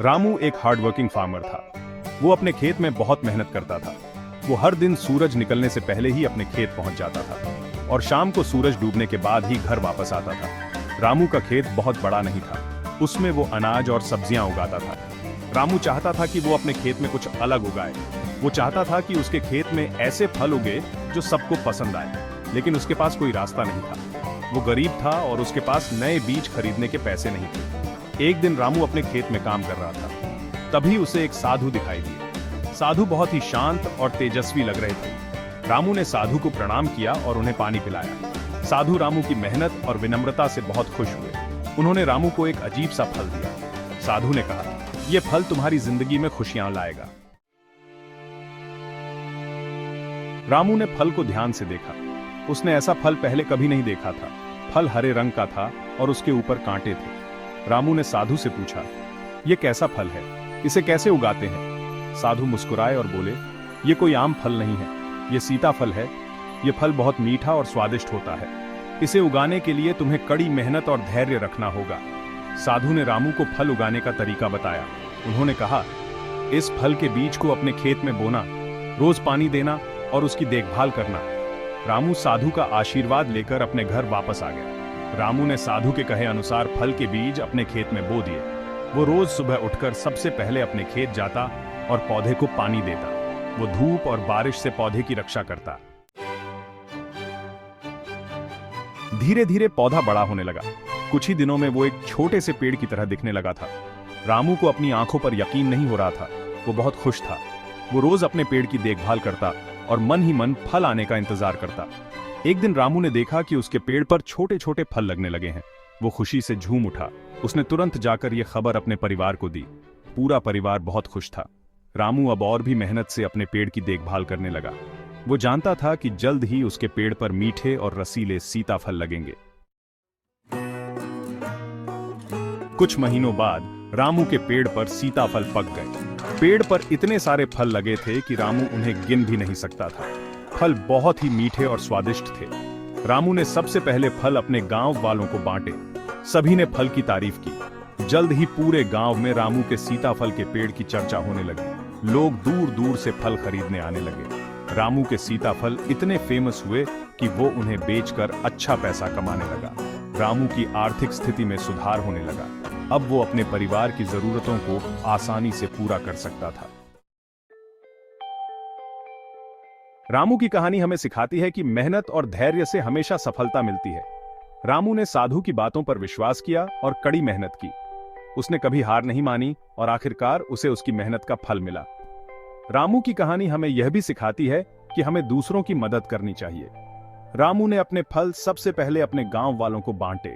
रामू एक hardworking farmer था। वो अपने खेत में बहुत मेहनत करता था। वो हर दिन सूरज निकलने से पहले ही अपने खेत पहुंच जाता था और शाम को सूरज डूबने के बाद ही घर वापस आता था। रामू का खेत बहुत बड़ा नहीं था। उसमें वो अनाज और सब्जियां उगाता था। रामू चाहता था कि वो अपने खेत में कुछ अलग उगाए। वो चाहता था कि उसके खेत में ऐसे फल उगे जो सबको पसंद आए, लेकिन उसके पास कोई रास्ता नहीं था। वो गरीब था और उसके पास नए बीज खरीदने के पैसे नहीं थे। एक दिन रामू अपने खेत में काम कर रहा था। तभी उसे एक साधु दिखाई दिए। साधु बहुत ही शांत और तेजस्वी लग रहे थे। रामू ने साधु को प्रणाम किया और उन्हें पानी पिलाया। साधु रामू की मेहनत और विनम्रता से बहुत खुश हुए। उन्होंने रामू को एक अजीब सा फल दिया। साधु ने कहा, यह फल तुम्हारी जिंदगी में खुशियां लाएगा। रामू ने फल को ध्यान से देखा। उसने ऐसा फल पहले कभी नहीं देखा था। फल हरे रंग का था और उसके ऊपर कांटे थे। रामू ने साधु से पूछा, यह कैसा फल है? इसे कैसे उगाते हैं? साधु मुस्कुराए और बोले, यह कोई आम फल नहीं है, यह सीताफल है। यह फल बहुत मीठा और स्वादिष्ट होता है। इसे उगाने के लिए तुम्हें कड़ी मेहनत और धैर्य रखना होगा। साधु ने रामू को फल उगाने का तरीका बताया। उन्होंने कहा, इस फल के बीज को अपने खेत में बोना, रोज पानी देना और उसकी देखभाल करना। रामू साधु का आशीर्वाद लेकर अपने घर वापस आ गया। रामू ने साधु के कहे अनुसार फल के बीज अपने खेत में बो दिए। वो रोज सुबह उठकर सबसे पहले अपने खेत जाता और पौधे को पानी देता। वो धूप और बारिश से पौधे की रक्षा करता। धीरे धीरे पौधा बड़ा होने लगा। कुछ ही दिनों में वो एक छोटे से पेड़ की तरह दिखने लगा था। रामू को अपनी आंखों पर यकीन नहीं हो रहा था। वो बहुत खुश था। वो रोज अपने पेड़ की देखभाल करता और मन ही मन फल आने का इंतजार करता। एक दिन रामू ने देखा कि उसके पेड़ पर छोटे छोटे फल लगने लगे हैं। वो खुशी से झूम उठा। उसने तुरंत जाकर यह खबर अपने परिवार को दी। पूरा परिवार बहुत खुश था। रामू अब और भी मेहनत से अपने पेड़ की देखभाल करने लगा। वो जानता था कि जल्द ही उसके पेड़ पर मीठे और रसीले सीताफल लगेंगे। कुछ महीनों बाद रामू के पेड़ पर सीताफल पक गए। पेड़ पर इतने सारे फल लगे थे कि रामू उन्हें गिन भी नहीं सकता था। फल बहुत ही मीठे और स्वादिष्ट थे। रामू ने सबसे पहले फल अपने गांव वालों को बांटे। सभी ने फल की तारीफ की। जल्द ही पूरे गांव में रामू के सीताफल के पेड़ की चर्चा होने लगी। लोग दूर दूर से फल खरीदने आने लगे। रामू के सीताफल इतने फेमस हुए कि वो उन्हें बेचकर अच्छा पैसा कमाने लगा। रामू की आर्थिक स्थिति में सुधार होने लगा। अब वो अपने परिवार की जरूरतों को आसानी से पूरा कर सकता था। रामू की कहानी हमें सिखाती है कि मेहनत और धैर्य से हमेशा सफलता मिलती है। रामू ने साधु की बातों पर विश्वास किया और कड़ी मेहनत की। उसने कभी हार नहीं मानी और आखिरकार उसे उसकी मेहनत का फल मिला। रामू की कहानी हमें यह भी सिखाती है कि हमें दूसरों की मदद करनी चाहिए। रामू ने अपने फल सबसे पहले अपने गांव वालों को बांटे।